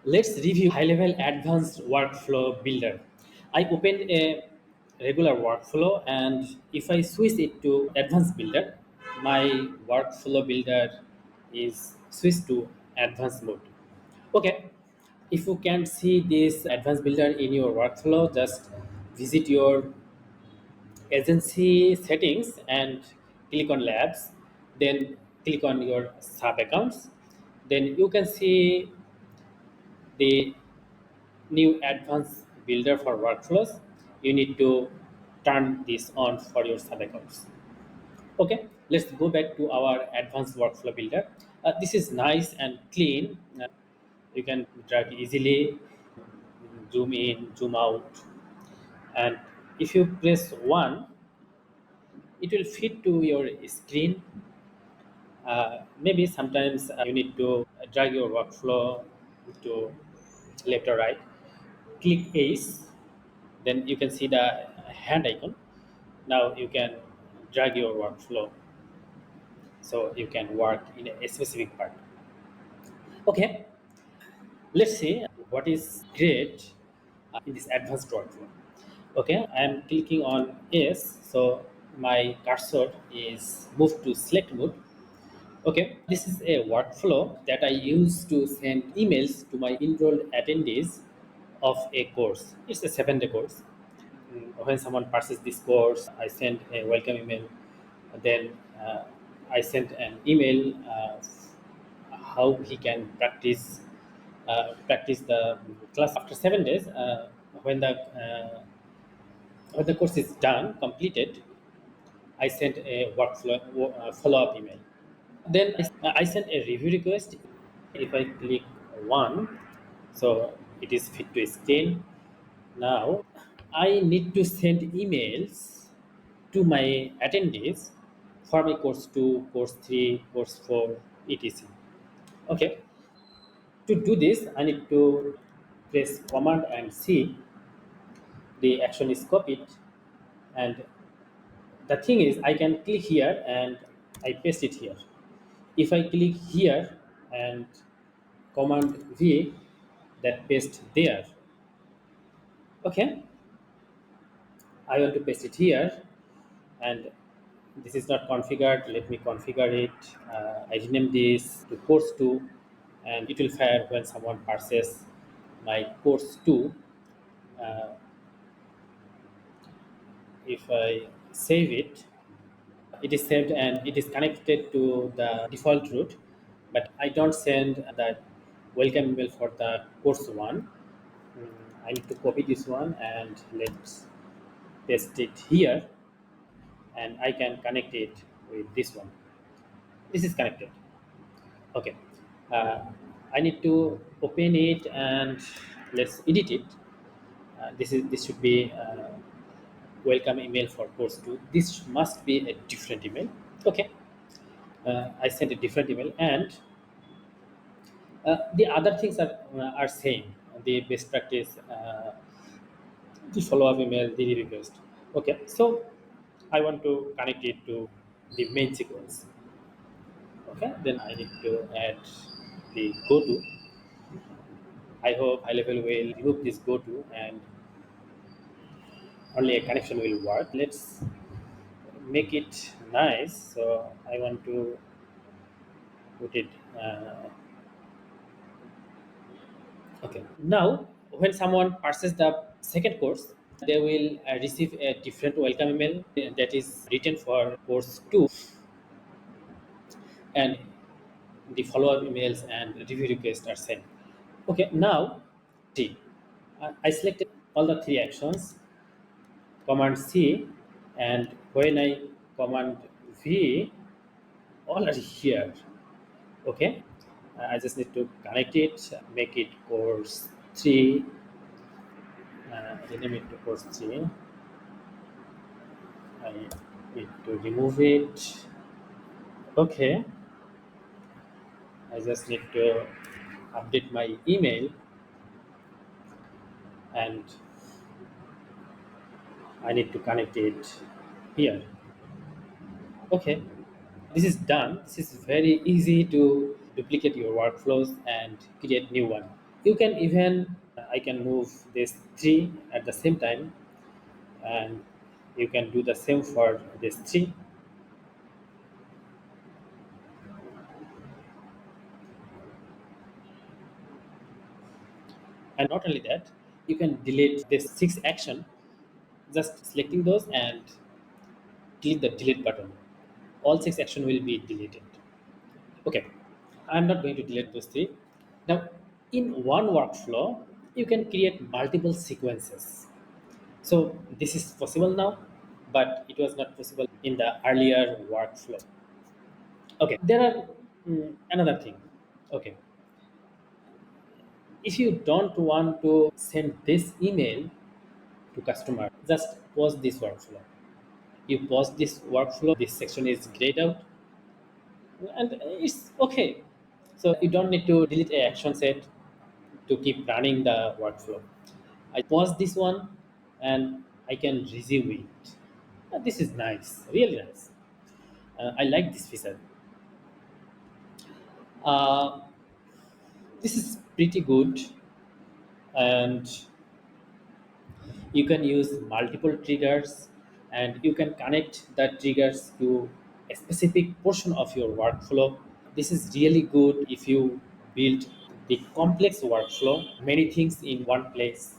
Let's review high-level advanced workflow builder. I opened a regular workflow, and if I switch it to advanced builder, my workflow builder is switched to advanced mode. Okay, if you can see this advanced builder in your workflow, just visit your agency settings and click on labs, then click on your sub accounts. Then you can see the new advanced builder for workflows. You need to turn this on for your sub accounts. Okay, let's go back to our advanced workflow builder. This is nice and clean. You can drag easily, zoom in, zoom out, and if you press one, it will fit to your screen. Maybe sometimes you need to drag your workflow to left or right. Click Ace, then you can see the hand icon. Now you can drag your workflow so you can work in a specific part. Okay, let's see what is great in this advanced workflow. Okay, I am clicking on S, so my cursor is moved to select mode. Okay, this is a workflow that I use to send emails to my enrolled attendees of a course. It's a 7-day course. When someone purchases this course, I send a welcome email. Then I send an email how he can practice the class after 7 days. When the when the course is done, completed, I sent a follow-up email. Then I sent a review request. If I click one, so it is fit to screen. Now I need to send emails to my attendees for my course 2, course 3, course 4, etc. Okay. To do this, I need to press Command and C. The action is copied, and the thing is, I can click here and I paste it here. If I click here and Command V, that paste there. Okay, I want to paste it here, and this is not configured. Let me configure it. I rename this to course 2, and it will fire when someone purchases my course 2. Uh, if I save it, it is saved and it is connected to the default route, but I don't send that welcome email for the course 1. I need to copy this one and let's paste it here, and I can connect it with this one. This is connected. Okay. Uh, I need to open it and let's edit it. This should be welcome email for course 2. This must be a different email. Okay. I sent a different email, and the other things are same. The best practice, the follow-up email, the request. Okay, so I want to connect it to the main sequence. Okay, then I need to add the go to. I hope HighLevel will remove this go to and only a connection will work. Let's make it nice. So I want to put it. Okay. Now, when someone purchases the second course, they will receive a different welcome email that is written for course 2, and the follow-up emails and review requests are sent. Okay, now see, I selected all the three actions, Command C, and when I Command V, all are here. Okay, I just need to connect it, make it course 3, rename it to course 3. I need to remove it. Okay, I just need to update my email, and I need to connect it here. Okay, this is done. This is very easy to duplicate your workflows and create new one. You can even I can move this three at the same time, and you can do the same for this three. And not only that, you can delete this six action, just selecting those and click the delete button. All six action will be deleted. Okay, I'm not going to delete those three. Now, in one workflow, you can create multiple sequences. So this is possible now, but it was not possible in the earlier workflow. Okay, there are another thing. Okay, if you don't want to send this email to customer, just pause this workflow. You pause this workflow, this section is grayed out, and it's okay. So you don't need to delete a action set to keep running the workflow. I pause this one and I can resume it. This is nice, really nice. I like this feature. Uh, this is pretty good, and you can use multiple triggers, and you can connect the triggers to a specific portion of your workflow. This is really good if you build the complex workflow, many things in one place.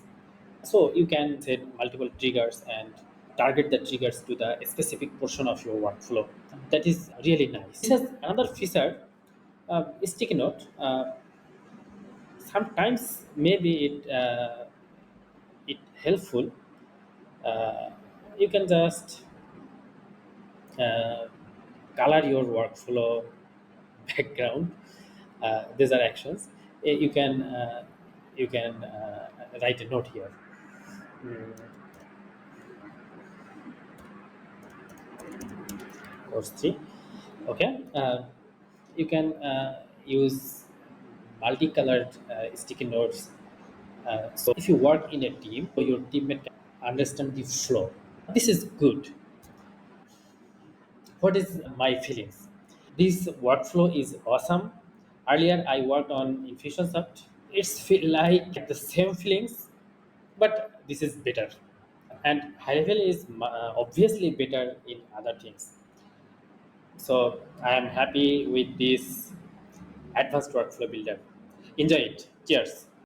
So you can set multiple triggers and target the triggers to the specific portion of your workflow. That is really nice. This has another feature, sticky note. Sometimes maybe it helpful. Uh, you can just uh, color your workflow background. These are actions. You can write a note here. Mm, or three. Okay. You can use multicolored sticky notes. So if you work in a team, your teammate can understand the flow. This is good. What is my feelings? This workflow is awesome. Earlier, I worked on Infusionsoft. It's feel like the same feelings, but this is better. And high level is obviously better in other things. So I am happy with this advanced workflow builder. Enjoy it. Cheers.